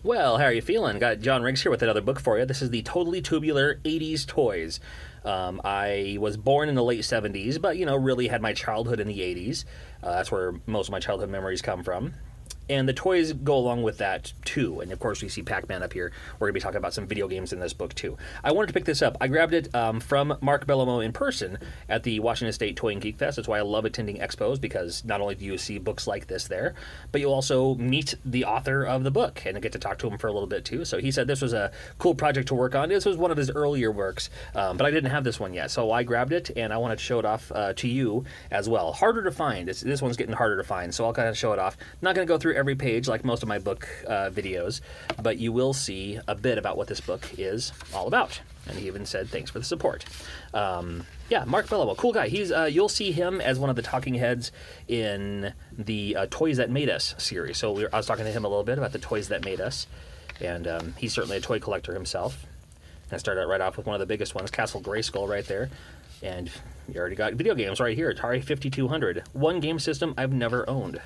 Well, how are you feeling? Got John Riggs here with another book for you. This is the Totally Tubular 80s Toys. I was born in the late 70s, but, really had my childhood in the 80s. That's where most of my childhood memories come from. And the toys go along with that, too. And, of course, we see Pac-Man up here. We're going to be talking about some video games in this book, too. I wanted to pick this up. I grabbed it from Mark Bellomo in person at the Washington State Toy and Geek Fest. That's why I love attending expos, because not only do you see books like this there, but you'll also meet the author of the book and get to talk to him for a little bit, too. So he said this was a cool project to work on. This was one of his earlier works, but I didn't have this one yet. So I grabbed it, and I wanted to show it off to you as well. Harder to find. This one's getting harder to find, so I'll kind of show it off. Not going to go through every page like most of my book videos, but you will see a bit about what this book is all about. And he even said thanks for the support. Mark Bellomo, cool guy. He's you'll see him as one of the talking heads in the Toys That Made Us series. So I was talking to him a little bit about the Toys That Made Us, and he's certainly a toy collector himself. And I started out right off with one of the biggest ones, Castle Grayskull, right there. And you already got video games right here, Atari 5200. One game system I've never owned,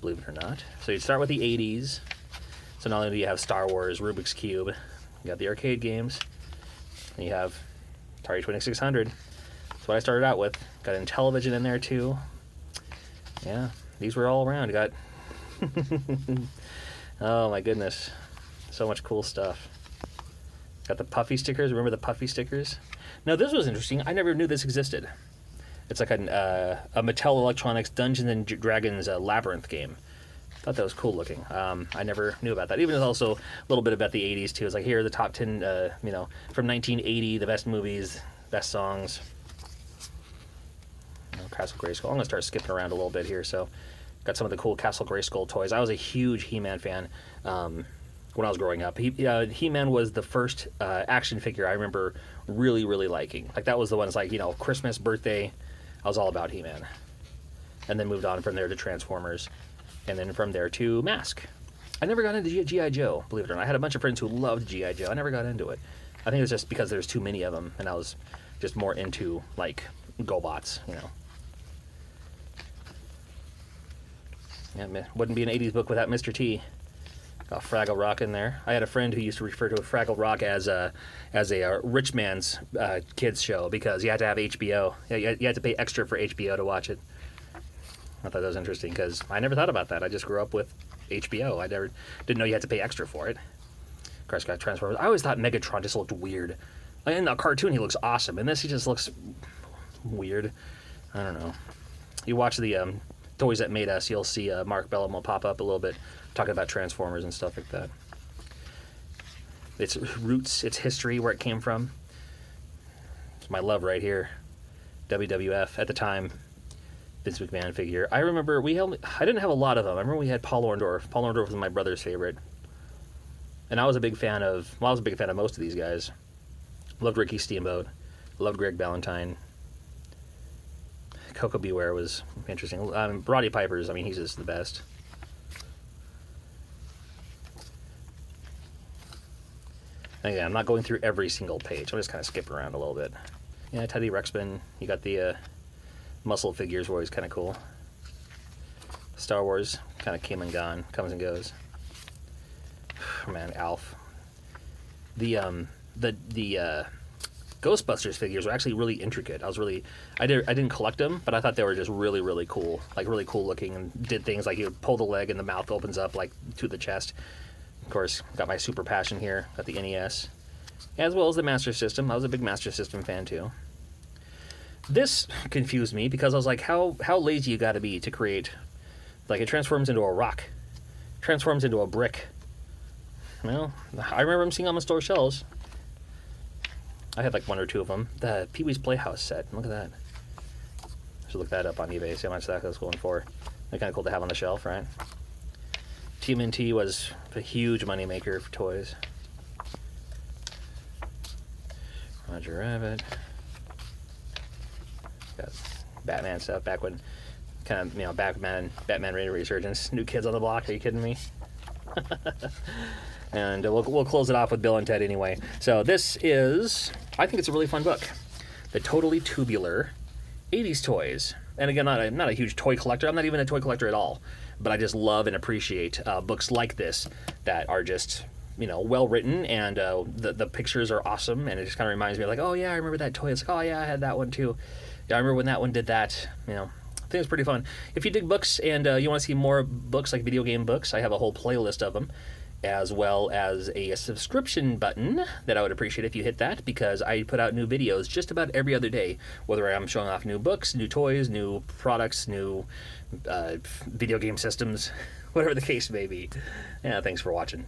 believe it or not. So you start with the 80s. So not only do you have Star Wars, Rubik's Cube, you got the arcade games, and you have Atari 2600. That's what I started out with. Got a television in there too. Yeah, these were all around. You got oh my goodness, so much cool stuff. Got the Puffy stickers. Remember the Puffy stickers? Now this was interesting. I never knew this existed. It's like a Mattel Electronics Dungeons and Dragons Labyrinth game. Thought that was cool looking. I never knew about that. Even it's also a little bit about the 80s too. It's like, here are the top 10, from 1980, the best movies, best songs. Castle Grayskull. I'm going to start skipping around a little bit here. So got some of the cool Castle Grayskull toys. I was a huge He-Man fan when I was growing up. He-Man was the first action figure I remember really, really liking. Like, that was the ones like, Christmas, birthday. I was all about He-Man. And then moved on from there to Transformers. And then from there to Mask. I never got into G.I. Joe, believe it or not. I had a bunch of friends who loved G.I. Joe. I never got into it. I think it was just because there's too many of them, and I was just more into, like, GoBots, Yeah, wouldn't be an 80s book without Mr. T. Got Fraggle Rock in there. I had a friend who used to refer to Fraggle Rock as a rich man's kids show, because you had to have HBO. You had to pay extra for HBO to watch it. I thought that was interesting, because I never thought about that. I just grew up with HBO. I didn't know you had to pay extra for it. Of course, got Transformers. I always thought Megatron just looked weird. In the cartoon, he looks awesome. In this, he just looks weird. I don't know. You watch the Toys That Made Us, you'll see Mark Bellomo pop up a little bit, talking about Transformers and stuff like that. Its roots, its history, where it came from. It's my love right here. WWF at the time. Vince McMahon figure. I remember I didn't have a lot of them. I remember we had Paul Orndorff. Paul Orndorff was my brother's favorite. And I was a big fan of most of these guys. Loved Ricky Steamboat. Loved Greg Valentine. Coco Beware was interesting. Roddy Piper's, he's just the best. Again, I'm not going through every single page. I'm just kind of skipping around a little bit. Yeah, Teddy Ruxpin. You got the muscle figures were always kind of cool. Star Wars kind of came and gone, comes and goes. Man, Alf. The Ghostbusters figures were actually really intricate. I didn't collect them, but I thought they were just really, really cool. Like, really cool looking, and did things like you would pull the leg and the mouth opens up like to the chest. Of course, got my Super Passion here. Got the NES, as well as the Master System. I was a big Master System fan too. This confused me, because I was like, how lazy you got to be to create, like, it transforms into a rock, transforms into a brick. Well, I remember them seeing on the store shelves. I had like one or two of them. The Pee-wee's Playhouse set. Look at that. I should look that up on eBay, see how much that was going for. They're kind of cool to have on the shelf, right? TMNT was a huge moneymaker for toys. Roger Rabbit. Got Batman stuff back when, Batman Ready Resurgence. New Kids on the Block. Are you kidding me? And we'll close it off with Bill and Ted anyway. So this is, I think it's a really fun book. The Totally Tubular 80s Toys. And again, not a huge toy collector. I'm not even a toy collector at all. but I just love and appreciate books like this that are just, you know, well written, and the pictures are awesome, and it just kind of reminds me of like, oh yeah, I remember that toy. It's like, oh yeah, I had that one too. Yeah, I remember when that one did that. You know, I think it's pretty fun. If you dig books and you want to see more books like video game books, I have a whole playlist of them, as well as a subscription button that I would appreciate if you hit that, because I put out new videos just about every other day, whether I'm showing off new books, new toys, new products, new video game systems, whatever the case may be. Yeah, thanks for watching.